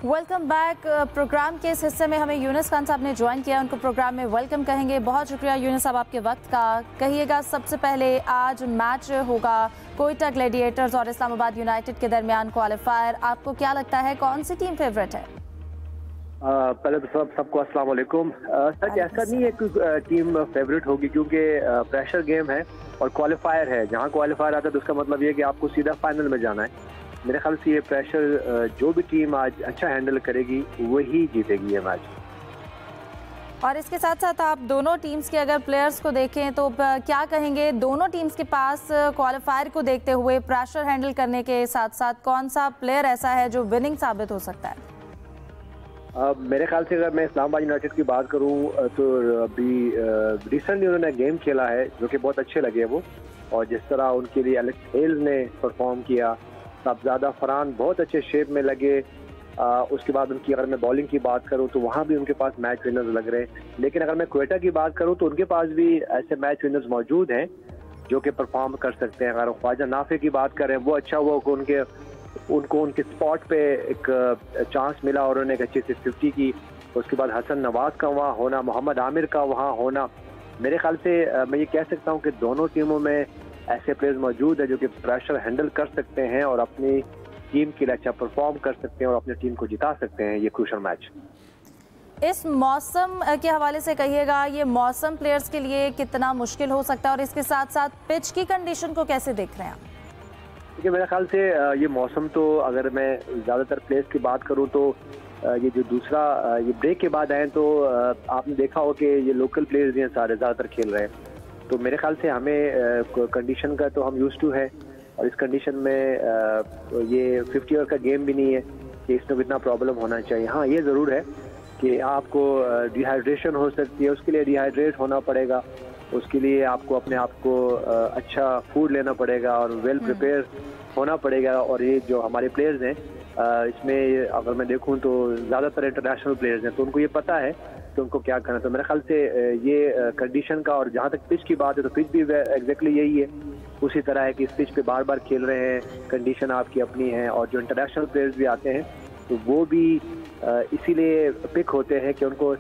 Welcome back. Programme के इस हिस्से में हमें यूनुस खान साहब ने ज्वाइन किया, उनको प्रोग्राम में वेलकम कहेंगे। बहुत शुक्रिया यूनुस साहब आपके वक्त का। कहिएगा, सबसे पहले आज मैच होगा कोयटा ग्लैडिएटर्स और इस्लामाबाद यूनाइटेड के दरमियान क्वालिफायर। आपको क्या लगता है कौन सी टीम फेवरेट है? पहले तो सबको अस्सलाम वालेकुम। सच ऐसा नहीं है कि टीम फेवरेट होगी, क्योंकि प्रेशर गेम है और क्वालिफायर है। जहां क्वालिफायर आता है तो उसका मतलब ये है कि आपको सीधा फाइनल में जाना है। मेरे ख्याल से ये प्रेशर जो भी टीम आज अच्छा हैंडल करेगी वही जीतेगी ये मैच। और इसके साथ साथ आप दोनों टीम्स के अगर प्लेयर्स को देखें तो क्या कहेंगे, दोनों टीम्स के पास क्वालिफायर को देखते हुए प्रेशर हैंडल करने के साथ साथ कौन सा प्लेयर ऐसा है जो विनिंग साबित हो सकता है? मेरे ख्याल से अगर मैं इस्लामाबाद यूनाइटेड की बात करूं तो अभी रिसेंटली उन्होंने गेम खेला है जो कि बहुत अच्छे लगे वो, और जिस तरह उनके लिए एलेक्स हेल्स ने परफॉर्म किया, साहबजादा फरहान बहुत अच्छे शेप में लगे। उसके बाद उनकी अगर मैं बॉलिंग की बात करूं तो वहां भी उनके पास मैच विनर्स लग रहे हैं। लेकिन अगर मैं क्वेटा की बात करूं तो उनके पास भी ऐसे मैच विनर्स मौजूद हैं जो कि परफॉर्म कर सकते हैं। अगर ख्वाजा नाफे की बात करें, वो अच्छा हुआ कि उनको उनके स्पॉट पे एक चांस मिला और उन्होंने एक अच्छी 650 की। उसके बाद हसन नवाज का वहाँ होना, मोहम्मद आमिर का वहाँ होना, मेरे ख्याल से मैं ये कह सकता हूँ कि दोनों टीमों में ऐसे प्लेयर्स मौजूद है जो कि प्रेशर हैंडल कर सकते हैं और अपनी टीम के लिए अच्छा परफॉर्म कर सकते हैं और अपनी टीम को जिता सकते हैं ये क्रूशल मैच। इस मौसम के हवाले से कहिएगा, ये मौसम प्लेयर्स के लिए कितना मुश्किल हो सकता है और इसके साथ साथ पिच की कंडीशन को कैसे देख रहे हैं आप? देखिए, मेरे ख्याल से ये मौसम तो अगर मैं ज़्यादातर प्लेयर्स की बात करूं तो ये जो दूसरा ये ब्रेक के बाद आए तो आपने देखा हो कि ये लोकल प्लेयर्स भी हैं, सारे ज़्यादातर खेल रहे हैं। तो मेरे ख्याल से हमें कंडीशन का तो हम यूज्ड टू है, और इस कंडीशन में ये 50 ओवर का गेम भी नहीं है कि इसमें इतना प्रॉब्लम होना चाहिए। हाँ, ये ज़रूर है कि आपको डिहाइड्रेशन हो सकती है, उसके लिए डिहाइड्रेट होना पड़ेगा, उसके लिए आपको अपने आप को अच्छा फूड लेना पड़ेगा और वेल प्रिपेयर होना पड़ेगा। और ये जो हमारे प्लेयर्स हैं इसमें अगर मैं देखूं तो ज़्यादातर इंटरनेशनल प्लेयर्स हैं, तो उनको ये पता है कि उनको क्या करना है। तो मेरे ख्याल से ये कंडीशन का, और जहाँ तक पिच की बात है तो पिच भी एग्जैक्टली यही है, उसी तरह है कि इस पिच पे बार बार खेल रहे हैं, कंडीशन आपकी अपनी है। और जो इंटरनेशनल प्लेयर्स भी आते हैं तो वो भी इसीलिए पिक होते हैं कि उनको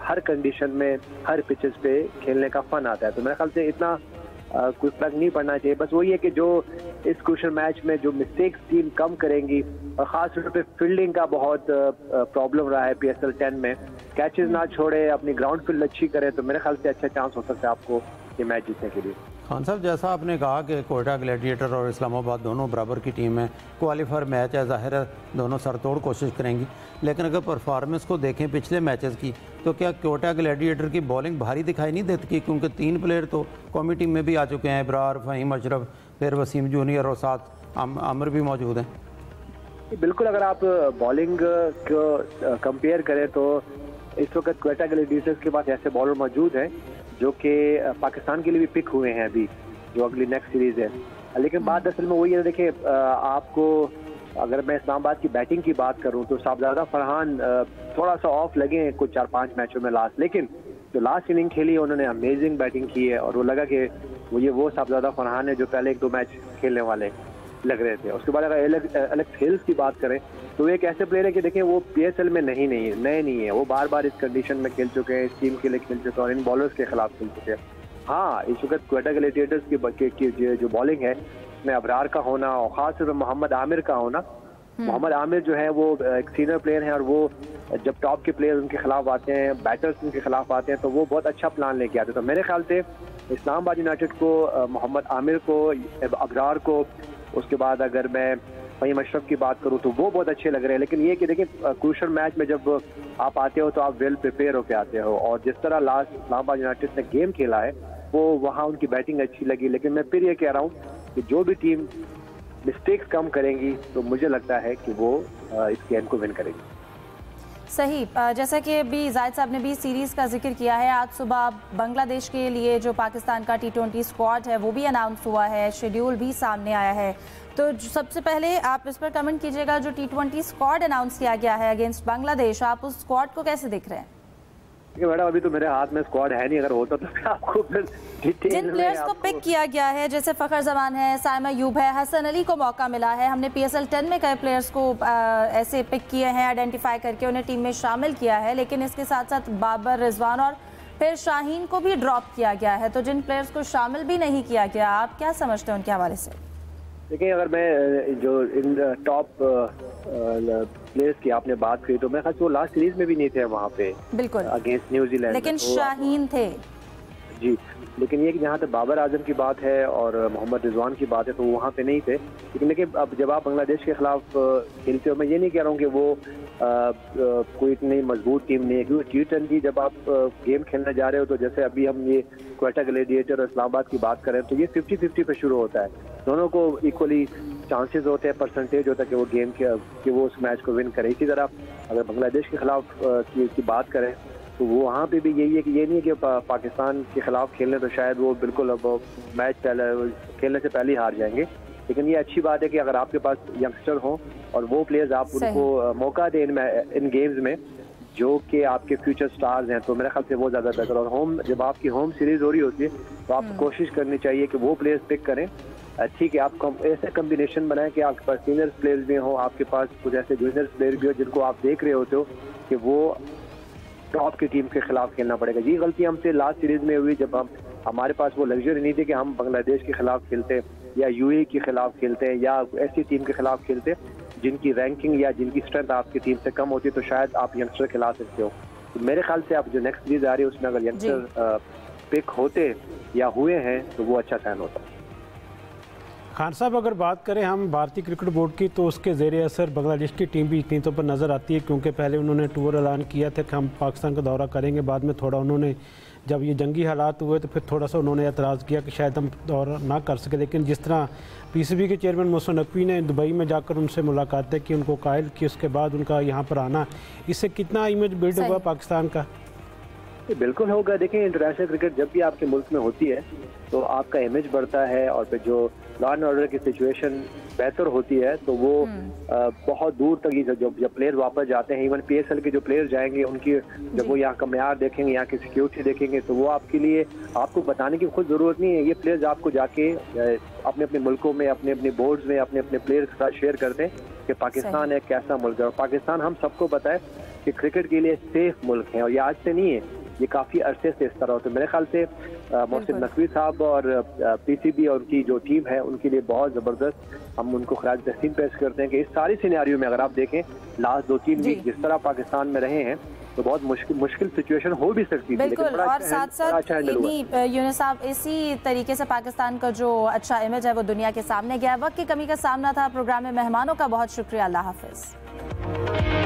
हर कंडीशन में हर पिचेस पे खेलने का फन आता है। तो मेरे ख्याल से इतना कोई फर्क नहीं पड़ना चाहिए। बस वही है कि जो इस क्रूशियल मैच में जो मिस्टेक्स टीम कम करेंगी, और ख़ास तौर पे फील्डिंग का बहुत प्रॉब्लम रहा है PSL 10 में, कैचेस ना छोड़े, अपनी ग्राउंड फील्ड अच्छी करे, तो मेरे ख्याल से अच्छा चांस हो सकता है आपको ये मैच जीतने के लिए। खान साहब, जैसा आपने कहा कि कोयटा ग्लैडिएटर और इस्लामाबाद दोनों बराबर की टीम है, क्वालिफायर मैच है, ज़ाहिर है दोनों सरतोड़ कोशिश करेंगी। लेकिन अगर परफॉर्मेंस को देखें पिछले मैचेस की, तो क्या कोयटा ग्लैडिएटर की बॉलिंग भारी दिखाई नहीं देती? क्योंकि 3 प्लेयर तो कौमी टीम में भी आ चुके हैं, इब्रार, फ़हीम अशरफ, फिर वसीम जूनियर और साथ आमिर भी मौजूद हैं। बिल्कुल, अगर आप बॉलिंग को कंपेयर करें तो इस वक्त कोयटा ग्लैडिएटर्स के पास ऐसे बॉलर मौजूद हैं जो कि पाकिस्तान के लिए भी पिक हुए हैं अभी, जो अगली नेक्स्ट सीरीज है। लेकिन बात असल में वही है, देखिए आपको अगर मैं इस्लामाबाद की बैटिंग की बात करूं तो साहबजादा फरहान थोड़ा सा ऑफ लगे हैं कुछ 4-5 मैचों में लास्ट, लेकिन जो लास्ट इनिंग खेली है उन्होंने अमेजिंग बैटिंग की है और वो लगा कि वो साहबजादा फरहान है जो पहले 1-2 मैच खेलने वाले लग रहे थे। उसके बाद अगर एलेक्स हेल्स की बात करें तो एक ऐसे प्लेयर है कि देखिए वो PSL में नए नहीं है, वो बार बार इस कंडीशन में खेल चुके हैं, इस टीम के लिए खेल चुके हैं और इन बॉलर्स के खिलाफ खेल चुके हैं। हाँ, इस वक्त कोयटा ग्लैडिएटर्स की जो बॉलिंग है उसमें अबरार का होना और खासतौर पर मोहम्मद आमिर का होना, मोहम्मद आमिर जो है वो एक सीनियर प्लेयर हैं और वो जब टॉप के प्लेयर उनके खिलाफ आते हैं, बैटर्स उनके खिलाफ आते हैं, तो वो बहुत अच्छा प्लान लेके आते हैं। तो मेरे ख्याल से इस्लामाबाद यूनाइटेड को मोहम्मद आमिर को, अबरार को, उसके बाद अगर मैं फ़हीम अशरफ की बात करूं तो वो बहुत अच्छे लग रहे हैं। लेकिन ये कि देखिए क्रूशियल मैच में जब आप आते हो तो आप वेल प्रिपेयर होकर आते हो, और जिस तरह लास्ट इस्लामाबाद यूनाइटेड ने गेम खेला है वो वहाँ उनकी बैटिंग अच्छी लगी। लेकिन मैं फिर ये कह रहा हूँ कि जो भी टीम मिस्टेक्स कम करेंगी तो मुझे लगता है कि वो इस गेम को विन करेगी। सही, जैसा कि अभी जाहिद साहब ने भी सीरीज़ का जिक्र किया है, आज सुबह बांग्लादेश के लिए जो पाकिस्तान का T20 स्क्वाड है वो भी अनाउंस हुआ है, शेड्यूल भी सामने आया है। तो सबसे पहले आप इस पर कमेंट कीजिएगा, जो T20 स्क्वाड अनाउंस किया गया है अगेंस्ट बांग्लादेश, आप उस स्क्वाड को कैसे देख रहे हैं? मैडम अभी तो मेरे हाथ में स्क्वाड है नहीं, अगर होता तो मैं आपको फिर जिन प्लेयर्स को पिक किया गया है जैसे फखर जमान है, साइमा यूब है, हसन अली को मौका मिला है, हमने PSL 10 में कई प्लेयर्स को ऐसे पिक किए हैं, आइडेंटिफाई करके उन्हें टीम में शामिल किया है, लेकिन इसके साथ साथ बाबर, रिजवान और फिर शाहीन को भी ड्रॉप किया गया है। तो जिन प्लेयर्स को शामिल भी नहीं किया गया, आप क्या समझते हैं उनके हवाले से? देखिए, अगर मैं जो इन टॉप प्लेयर्स की आपने बात करी तो मैं ख्याल वो लास्ट सीरीज में भी नहीं थे वहाँ पे, बिल्कुल अगेंस्ट न्यूजीलैंड, लेकिन शाहीन थे जी। लेकिन ये कि जहाँ तक बाबर आजम की बात है और मोहम्मद रिजवान की बात है तो वो वहाँ पे नहीं थे। लेकिन अब जब आप बांग्लादेश के खिलाफ खेलते हो, मैं ये नहीं कह रहा हूँ कि वो कोई इतनी मजबूत टीम नहीं है, क्योंकि T20 जब आप गेम खेलने जा रहे हो तो जैसे अभी हम ये क्वेटा ग्लैडिएटर और इस्लामाबाद की बात करें तो ये 50-50 पे शुरू होता है, दोनों को इक्वली चांसेस होते हैं, परसेंटेज होता है कि वो गेम कि वो उस मैच को विन करे। इसी तरह अगर बांग्लादेश के खिलाफ की बात करें तो वो वहाँ पे भी यही है कि ये नहीं है कि पाकिस्तान के खिलाफ खेलने तो शायद वो बिल्कुल अब मैच खेलने से पहले ही हार जाएंगे। लेकिन ये अच्छी बात है कि अगर आपके पास यंगस्टर हों और वो प्लेयर्स आप उनको मौका दें इन गेम्स में जो कि आपके फ्यूचर स्टार्स हैं, तो मेरे ख्याल से वो ज़्यादा बेहतर। और जब आपकी होम सीरीज हो रही होती है तो आपको कोशिश करनी चाहिए कि वो प्लेयर्स पिक करें। ठीक है, आप ऐसे कम्बिनेशन बनाएं कि आपके पास सीनियर प्लेयर्स भी हों, आपके पास कुछ ऐसे जूनियर प्लेयर भी हो जिनको आप देख रहे होते हो कि वो टॉप की टीम के खिलाफ खेलना पड़ेगा। ये गलती हमसे लास्ट सीरीज में हुई जब हमारे पास वो लग्जरी नहीं थी कि हम बांग्लादेश के खिलाफ खेलते या UAE के खिलाफ खेलते हैं या ऐसी टीम के खिलाफ खेलते जिनकी रैंकिंग या जिनकी स्ट्रेंथ आपकी टीम से कम होती, तो शायद आप यंगस्टर खिला सकते हो। तो मेरे ख्याल से आप जो नेक्स्ट सीरीज आ रही है उसमें अगर यंगस्टर पिक होते या हुए हैं तो वो अच्छा साइन होता। खान साहब, अगर बात करें हम भारतीय क्रिकेट बोर्ड की तो उसके ज़ेरे असर बांग्लादेश की टीम भी इतनी तो पर नज़र आती है, क्योंकि पहले उन्होंने टूर ऐलान किया था कि हम पाकिस्तान का दौरा करेंगे, बाद में थोड़ा उन्होंने जब ये जंगी हालात हुए तो फिर थोड़ा सा उन्होंने एतराज़ किया कि शायद हम दौरा ना कर सके। लेकिन जिस तरह PCB के चेयरमैन मोहसिन नकवी ने दुबई में जाकर उनसे मुलाकातें की, उनको कायल की, उसके बाद उनका यहाँ पर आना, इससे कितना इमेज बिल्ड हुआ पाकिस्तान का? बिल्कुल होगा। देखिए, इंटरनेशनल क्रिकेट जब भी आपके मुल्क में होती है तो आपका इमेज बढ़ता है और फिर जो लॉ एंड ऑर्डर की सिचुएशन बेहतर होती है तो वो बहुत दूर तक ही जब प्लेयर वापस जाते हैं, इवन PSL के जो प्लेयर जाएंगे उनकी जब वो यहाँ का मैार देखेंगे, यहाँ की सिक्योरिटी देखेंगे, तो वो आपके लिए आपको बताने की खुद ज़रूरत नहीं है। ये प्लेयर्स आपको जाके अपने अपने मुल्कों में, अपने अपने बोर्ड्स में अपने अपने प्लेयर्स के साथ शेयर करते हैं कि पाकिस्तान एक कैसा मुल्क है। और पाकिस्तान हम सबको पता है कि क्रिकेट के लिए सेफ मुल्क है और ये आज से नहीं है, ये काफ़ी अरसे से इस तरह होता है। मेरे ख्याल से मोहसिन नकवी साहब और PCB और उनकी जो टीम है उनके लिए बहुत ज़बरदस्त हम उनको खराज तहसीन पेश करते हैं कि इस सारी सिनेरियो में अगर आप देखें लास्ट 2-3 वीक जिस तरह पाकिस्तान में रहे हैं तो बहुत मुश्किल सिचुएशन हो भी सकती है। बिल्कुल, और साथ साथ यूनुस साहब इसी तरीके से पाकिस्तान का जो अच्छा इमेज है वो दुनिया के सामने गया। वक्त की कमी का सामना था। प्रोग्राम में मेहमानों का बहुत शुक्रिया। अल्लाह हाफिज।